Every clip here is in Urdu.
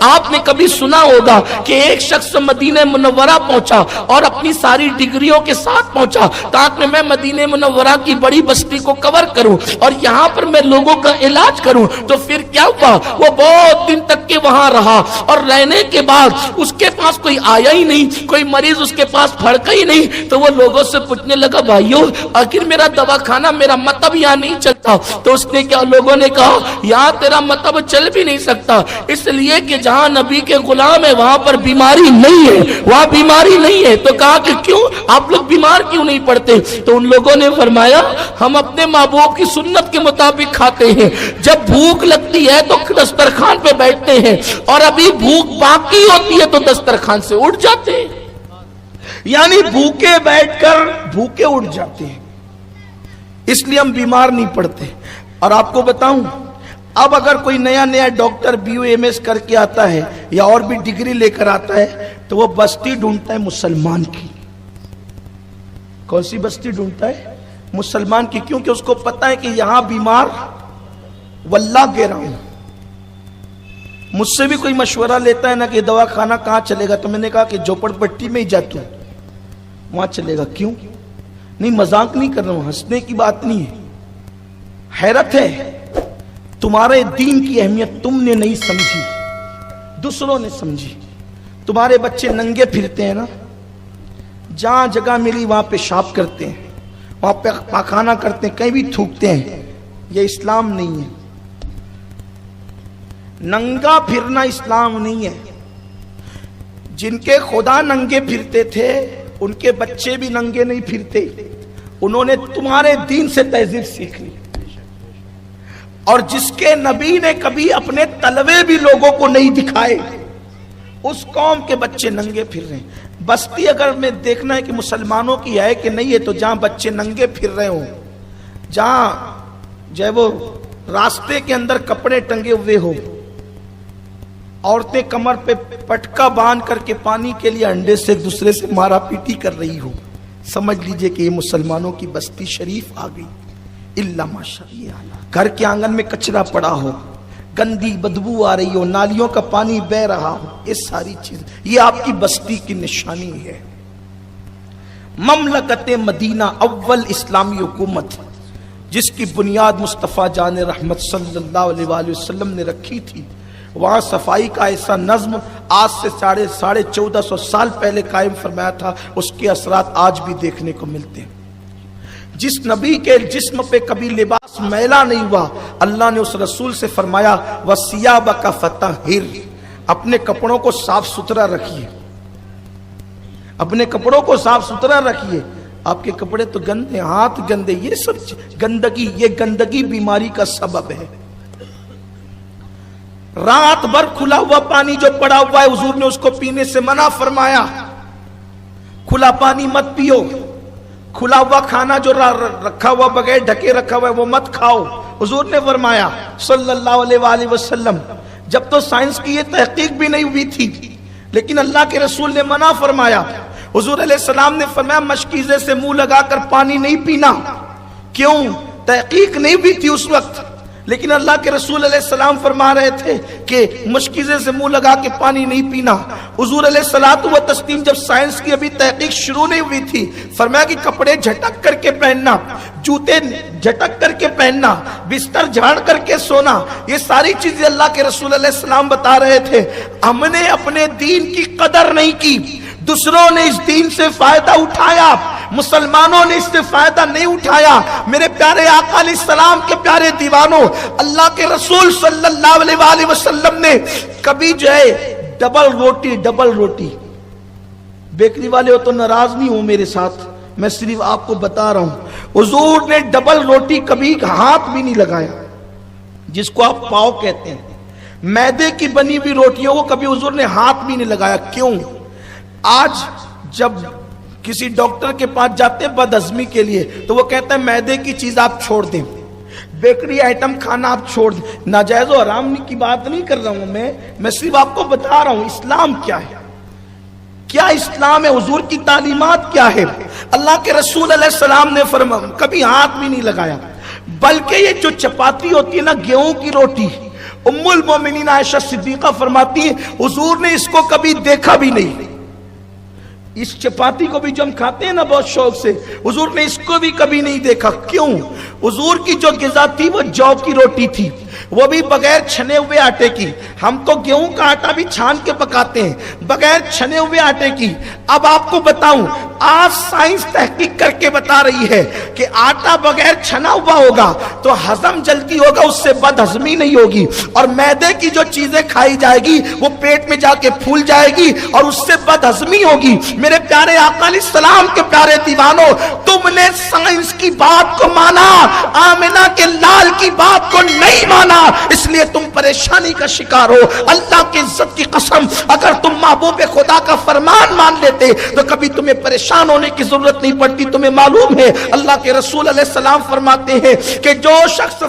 آپ نے کبھی سنا ہوگا کہ ایک شخص مدینہ منورہ پہنچا اور اپنی ساری ڈگریوں کے ساتھ پہنچا تاکہ میں مدینہ منورہ کی بڑی بستی کو کور کروں اور یہاں پر میں لوگوں کا علاج کروں؟ تو پھر کیا ہوا؟ وہ بہت دن تک کے وہاں رہا اور رہنے کے بعد اس کے پاس کوئی آیا ہی نہیں، کوئی مریض اس کے پاس پھڑکا ہی نہیں۔ تو وہ لوگوں سے پوچھنے لگا بھائیو آخر میرا دواخانہ، میرا مطب یہاں نہیں چلتا۔ تو اس نے کیا، لوگوں نے کہا یہاں تیرا مطب چل بھی نہیں سکتا، اس لیے کہ جہاں نبی کے غلام ہے وہاں پر بیماری نہیں ہے، وہاں بیماری نہیں ہے۔ تو کہا کہ کیوں آپ لوگ بیمار کیوں نہیں پڑتے؟ تو ان لوگوں نے فرمایا ہم اپنے محبوب کی سنت کے مطابق کھاتے ہیں، جب بھوک لگتی ہے تو دسترخوان پہ بیٹھتے ہیں اور ابھی بھوک باقی ہوتی ہے تو دسترخوان سے اٹھ جاتے ہیں، یعنی بھوکے بیٹھ کر بھوکے اٹھ جاتے ہیں، اس لیے ہم بیمار نہیں پڑتے۔ اور آپ کو بتاؤں، اب اگر کوئی نیا ڈاکٹر BA کر کے آتا ہے یا اور بھی ڈگری لے کر آتا ہے تو وہ بستی ڈھونڈتا ہے مسلمان کی۔ کون سی بستی ڈھونڈتا ہے؟ مسلمان کی، کیونکہ اس کو پتا ہے کہ یہاں بیمار واللہ کہہ رہا ہوں۔ مجھ سے بھی کوئی مشورہ لیتا ہے نا کہ دوا خانہ کہاں چلے گا، تو میں نے کہا کہ جھوپڑ پٹی میں ہی جاتا ہوں، وہاں چلے گا۔ کیوں؟ نہیں، مذاق نہیں کر رہا ہوں، ہنسنے کی بات نہیں ہے۔ حیرت ہے تمہارے دین کی اہمیت تم نے نہیں سمجھی، دوسروں نے سمجھی۔ تمہارے بچے ننگے پھرتے ہیں نا، جہاں جگہ ملی وہاں پیشاب کرتے ہیں، وہاں پہ پاخانہ کرتے ہیں، کہیں بھی تھوکتے ہیں۔ یہ اسلام نہیں ہے، ننگا پھرنا اسلام نہیں ہے۔ جن کے خدا ننگے پھرتے تھے ان کے بچے بھی ننگے نہیں پھرتے، انہوں نے تمہارے دین سے تہذیب سیکھ لی۔ اور جس کے نبی نے کبھی اپنے تلوے بھی لوگوں کو نہیں دکھائے، اس قوم کے بچے ننگے پھر رہے ہیں۔ بستی اگر میں دیکھنا ہے کہ مسلمانوں کی ہے کہ نہیں ہے، تو جہاں بچے ننگے پھر رہے ہوں، جہاں جو ہے وہ راستے کے اندر کپڑے ٹنگے ہوئے ہو، عورتیں کمر پہ پٹکا باندھ کر کے پانی کے لیے انڈے سے ایک دوسرے سے مارا پیٹی کر رہی ہو، سمجھ لیجئے کہ یہ مسلمانوں کی بستی شریف آ گئی۔ اللہ ماشاءاللہ، گھر کے آنگن میں کچرا پڑا ہو، گندی بدبو آ رہی ہو، نالیوں کا پانی بہ رہا ہو، یہ ساری چیز یہ آپ کی بستی کی نشانی ہے۔ مملکت مدینہ اول اسلامی حکومت جس کی بنیاد مصطفیٰ جان رحمت صلی اللہ علیہ وآلہ وسلم نے رکھی تھی، وہاں صفائی کا ایسا نظم آج سے 1450 سال پہلے قائم فرمایا تھا، اس کے اثرات آج بھی دیکھنے کو ملتے ہیں۔ جس نبی کے جسم پہ کبھی لباس میلا نہیں ہوا، اللہ نے اس رسول سے فرمایا وَثِيَابَكَ فَطَهِّرْ، اپنے کپڑوں کو صاف ستھرا رکھیے، اپنے کپڑوں کو صاف ستھرا رکھیے۔ آپ کے کپڑے تو گندے، ہاتھ گندے، یہ سب گندگی، یہ گندگی بیماری کا سبب ہے۔ رات بھر کھلا ہوا پانی جو پڑا ہوا ہے، حضور نے اس کو پینے سے منع فرمایا۔ کھلا پانی مت پیو، کھلا ہوا کھانا جو رکھا ہوا بغیر ڈھکے رکھا ہوا ہے وہ مت کھاؤ، حضور نے فرمایا صلی اللہ علیہ وآلہ وسلم۔ جب تو سائنس کی یہ تحقیق بھی نہیں ہوئی تھی، لیکن اللہ کے رسول نے منع فرمایا۔ حضور علیہ السلام نے فرمایا مشکیزے سے منہ لگا کر پانی نہیں پینا۔ کیوں؟ تحقیق نہیں ہوئی تھی اس وقت، لیکن اللہ کے رسول علیہ السلام فرما رہے تھے کہ مشکیزے سے منہ لگا کے پانی نہیں پینا۔ حضور علیہ الصلوۃ والتسلیم جب سائنس کی ابھی تحقیق شروع نہیں ہوئی تھی، فرمایا کہ کپڑے جھٹک کر کے پہننا، جوتے جھٹک کر کے پہننا، بستر جھاڑ کر کے سونا، یہ ساری چیزیں اللہ کے رسول علیہ السلام بتا رہے تھے۔ ہم نے اپنے دین کی قدر نہیں کی، دوسروں نے اس دین سے فائدہ اٹھایا، مسلمانوں نے اس سے فائدہ نہیں اٹھایا۔ میرے پیارے آقا علیہ السلام کے پیارے دیوانوں، اللہ کے رسول صلی اللہ علیہ وآلہ وسلم نے کبھی جو ہے ڈبل روٹی، بیکری والے ہو تو ناراض نہیں ہو میرے ساتھ، میں صرف آپ کو بتا رہا ہوں، حضور نے ڈبل روٹی کبھی ہاتھ بھی نہیں لگایا، جس کو آپ پاؤ کہتے ہیں، میدے کی بنی ہوئی روٹیوں کو کبھی حضور نے ہاتھ بھی نہیں لگایا۔ کیوں؟ آج جب کسی ڈاکٹر کے پاس جاتے ہیں بد ہضمی کے لیے تو وہ کہتا ہے میدے کی چیز آپ چھوڑ دیں، بیکری آئٹم کھانا آپ چھوڑ دیں۔ ناجائز و حرام کی بات نہیں کر رہا ہوں میں صرف آپ کو بتا رہا ہوں اسلام کیا ہے، کیا اسلام ہے، حضور کی تعلیمات کیا ہے۔ اللہ کے رسول علیہ السلام نے فرمایا کبھی ہاتھ بھی نہیں لگایا، بلکہ یہ جو چپاتی ہوتی ہے نا گیہوں کی روٹی، ام المومنین عائشہ صدیقہ فرماتی ہیں حضور نے اس کو کبھی دیکھا بھی نہیں. اس چپاتی کو بھی جو ہم کھاتے ہیں نا بہت شوق سے, حضور نے اس کو بھی کبھی نہیں دیکھا. کیوں؟ حضور کی جو غذا تھی وہ جو کی روٹی تھی, وہ بھی بغیر چھنے ہوئے آٹے کی. ہم تو گیہوں کا آٹا بھی چھان کے پکاتے ہیں, بغیر چھنے ہوئے آٹے کی. اب آپ کو بتاؤں, آج سائنس تحقیق کر کے بتا رہی ہے کہ آٹا بغیر چھنا ہوا ہوگا تو ہضم جلدی ہوگا, اس سے بد ہضمی نہیں ہوگی, اور میدے کی جو چیزیں کھائی جائے گی وہ پیٹ میں جا کے پھول جائے گی اور اس سے بد ہضمی ہوگی. میرے پیارے آقا علیہ السلام کے پیارے دیوانوں, تم نے سائنس کی بات کو مانا, آمنہ کے لال کی بات کو نہیں مانا, اس لیے تم پریشانی کا شکار ہو. اللہ کی عزت کی قسم, اگر تم محبوب خدا کا فرمان مان لیتے تو کبھی تمہیں پریشان ہونے کی ضرورت نہیں پڑتی. تمہیں معلوم ہے اللہ کے رسول علیہ السلام فرماتے ہیں کہ جو شخص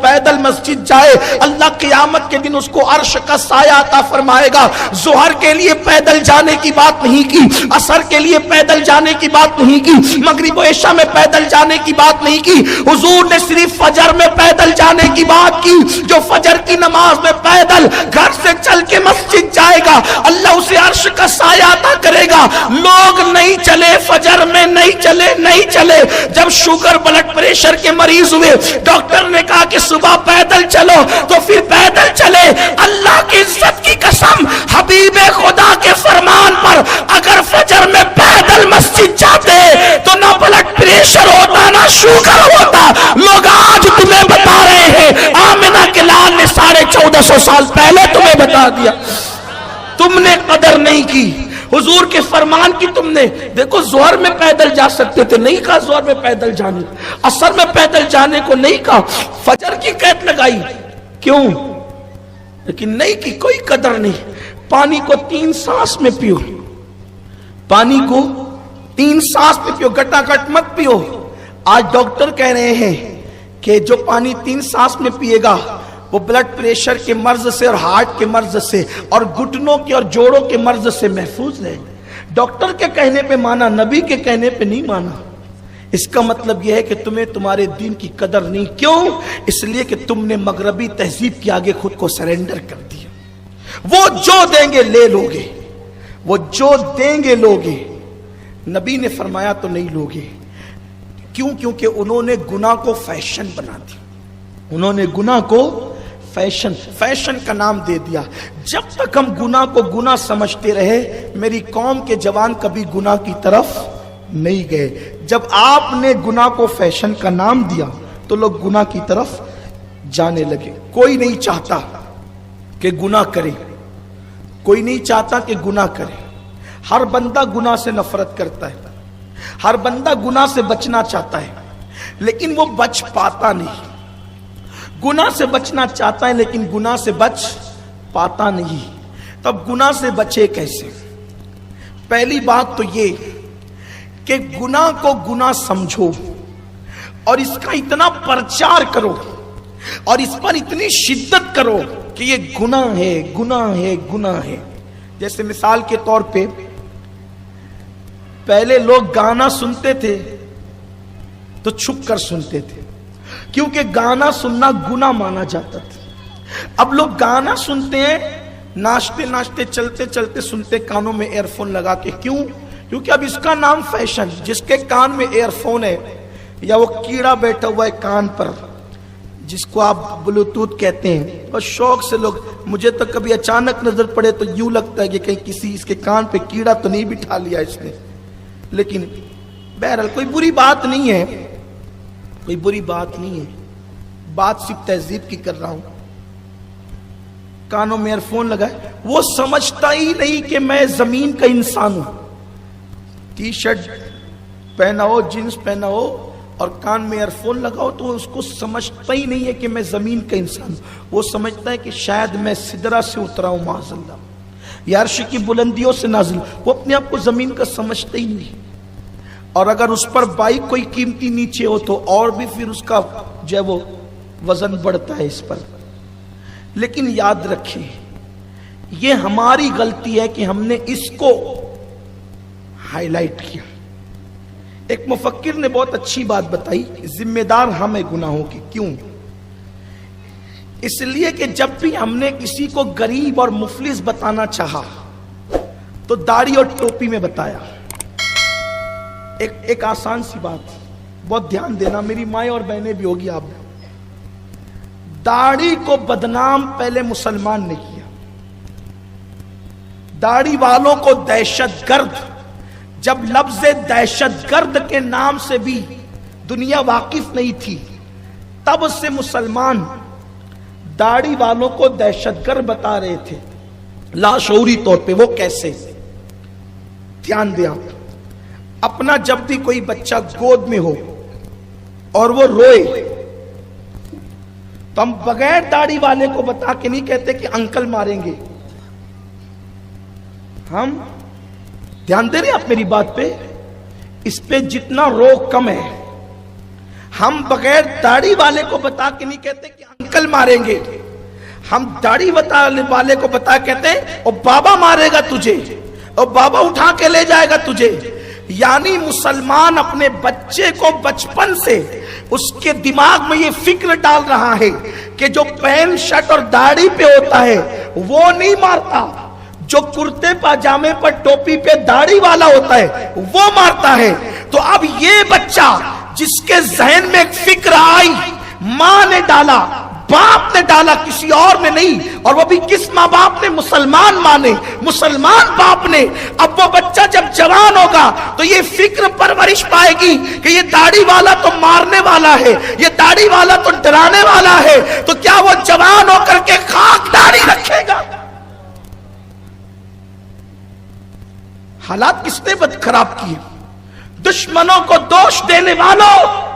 پیدل مسجد جائے اللہ قیامت کے دن اس کو عرش کا سایہ عطا فرمائے گا. ظہر کے لیے پیدل جانے کی بات نہیں کی, عصر کے لیے پیدل جانے کی بات نہیں کی, مغرب و عشاء میں پیدل جانے کی بات نہیں کی. حضور نے صرف فجر میں پیدل جانے کی بات کی. جو فجر کی نماز میں پیدل گھر سے چل کے مسجد جائے گا اللہ اسے عرش کا سایہ عطا کرے گا. لوگ نہیں چلے, فجر میں نہیں چلے. جب شوگر بلڈ پریشر کے مریض ہوئے, ڈاکٹر نے کہا کہ صبح پیدل چلو, تو پھر پیدل چلے. اللہ کی عزت کی قسم, حبیب خدا کے فرمان پر اگر فجر میں پیدل مسجد جاتے تو نہ بلڈ پریشر ہوتا نہ شوگر ہوتا. لوگ آج تمہیں بتا رہے ہیں, آمنہ کے لال نے 1450 سال پہلے تمہیں بتا دیا, تم نے قدر نہیں کی حضور کے فرمان کی. تم نے دیکھو ظہر میں پیدل جا سکتے تھے, نہیں کہا ظہر میں پیدل جانے, عصر میں پیدل جانے کو نہیں کہا, فجر کی قید لگائی. کیوں؟ لیکن نہیں کی, کوئی قدر نہیں. پانی کو 3 سانس میں پیو, پانی کو 3 سانس میں پیو, گٹا گٹ مت پیو. آج ڈاکٹر کہہ رہے ہیں کہ جو پانی 3 سانس میں پیے گا وہ بلڈ پریشر کے مرض سے اور ہارٹ کے مرض سے اور گھٹنوں کے اور جوڑوں کے مرض سے محفوظ رہے. ڈاکٹر کے کہنے پہ مانا, نبی کے کہنے پہ نہیں مانا. اس کا مطلب یہ ہے کہ تمہیں تمہارے دین کی قدر نہیں. کیوں؟ اس لیے کہ تم نے مغربی تہذیب کے آگے خود کو سرنڈر کر دیا. وہ جو دیں گے لے لوگے, وہ جو دیں گے لوگے. نبی نے فرمایا تو نہیں لوگے. کیوں؟ کیونکہ انہوں نے گناہ کو فیشن بنا دیا. انہوں نے گناہ کو فیشن کا نام دے دیا. جب تک ہم گناہ کو گناہ سمجھتے رہے, میری قوم کے جوان کبھی گناہ کی طرف نہیں گئے. جب آپ نے گناہ کو فیشن کا نام دیا تو لوگ گناہ کی طرف جانے لگے. کوئی نہیں چاہتا کہ گناہ کرے, کوئی نہیں چاہتا کہ گناہ کرے. ہر بندہ گناہ سے نفرت کرتا ہے, ہر بندہ گناہ سے بچنا چاہتا ہے, لیکن وہ بچ پاتا نہیں. گناہ سے بچنا چاہتا ہے لیکن گناہ سے بچ پاتا نہیں. تب گناہ سے بچے کیسے؟ پہلی بات تو یہ کہ گناہ کو گناہ سمجھو اور اس کا اتنا پرچار کرو اور اس پر اتنی شدت کرو کہ یہ گناہ ہے, گناہ ہے, گناہ ہے. جیسے مثال کے طور پہ پہلے لوگ گانا سنتے تھے تو چھپ کر سنتے تھے, کیونکہ گانا سننا گناہ مانا جاتا تھا. اب لوگ گانا سنتے ہیں ناچتے ناچتے چلتے چلتے سنتے کانوں میں ایئر فون لگا کے. کیوں؟ کیونکہ اب اس کا نام فیشن. جس کے کان میں ایئر فون ہے یا وہ کیڑا بیٹھا ہوا ہے کان پر جس کو آپ بلوٹوتھ کہتے ہیں, اور شوق سے لوگ, مجھے تو کبھی اچانک نظر پڑے تو یوں لگتا ہے کہ کہیں کسی اس کے کان پہ کیڑا تو نہیں بٹھا لیا اس نے. لیکن بہرحال کوئی بری بات نہیں ہے, کوئی بری بات نہیں ہے, بات صرف تہذیب کی کر رہا ہوں. کانوں میں ایئر فون لگائے, وہ سمجھتا ہی نہیں کہ میں زمین کا انسان ہوں. ٹی شرٹ پہنا ہو, جینس پہنا ہو اور کان میں ایئر فون لگاؤ تو اس کو سمجھتا ہی نہیں ہے کہ میں زمین کا انسان ہوں. وہ سمجھتا ہے کہ شاید میں سدرہ سے اترا ہوں معاذ اللہ, یا عرش کی بلندیوں سے نازل. وہ اپنے آپ کو زمین کا سمجھتا ہی نہیں. اور اگر اس پر بائک کوئی قیمتی نیچے ہو تو اور بھی پھر اس کا جو ہے وہ وزن بڑھتا ہے اس پر. لیکن یاد رکھیں, یہ ہماری غلطی ہے کہ ہم نے اس کو ہائی لائٹ کیا. ایک مفکر نے بہت اچھی بات بتائی, ذمہ دار ہم ہیں گناہوں کی. کیوں؟ اس لیے کہ جب بھی ہم نے کسی کو غریب اور مفلس بتانا چاہا تو داڑھی اور ٹوپی میں بتایا. ایک آسان سی بات، بہت دھیان دینا، میری مائیں اور بہنیں بھی ہوگی. آپ داڑھی کو بدنام پہلے مسلمان نے کیا. داڑھی والوں کو دہشت گرد، جب لفظ دہشت گرد کے نام سے بھی دنیا واقف نہیں تھی، تب سے مسلمان داڑھی والوں کو دہشت گرد بتا رہے تھے لاشعوری طور پہ. وہ کیسے؟ دھیان دیں آپ. اپنا جب بھی کوئی بچہ گود میں ہو اور وہ روئے تو ہم بغیر داڑھی والے کو بتا کے نہیں کہتے کہ انکل ماریں گے. ہم دھیان دے رہے آپ میری بات پہ؟ اس پہ جتنا روک کم ہے. ہم بغیر داڑھی والے کو بتا کے نہیں کہتے کہ انکل ماریں گے. ہم داڑھی والے کو بتا کہتے ہیں اور بابا مارے گا تجھے، اور بابا اٹھا کے لے جائے گا تجھے. یعنی مسلمان اپنے بچے کو بچپن سے اس کے دماغ میں یہ فکر ڈال رہا ہے کہ جو پینٹ شرٹ اور داڑھی پہ ہوتا ہے وہ نہیں مارتا، جو کرتے پاجامے پر ٹوپی پہ داڑھی والا ہوتا ہے وہ مارتا ہے. تو اب یہ بچہ جس کے ذہن میں ایک فکر آئی، ماں نے ڈالا، باپ نے ڈالا، کسی اور نے نہیں، اور وہ بھی کس ماں باپ نے؟ مسلمان ماں نے، مسلمان باپ نے. اب وہ بچہ جب جوان ہوگا تو یہ فکر پرورش پائے گی کہ یہ داڑھی والا تو مارنے والا ہے، یہ داڑھی والا تو ڈرانے والا ہے. تو کیا وہ جوان ہو کر کے خاک داڑھی رکھے گا؟ حالات کس نے بد خراب کیے؟ دشمنوں کو دوش دینے والوں،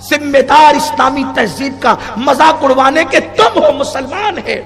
ذمہ دار اسلامی تہذیب کا مذاق اڑوانے کے تم ہو. مسلمان ہے.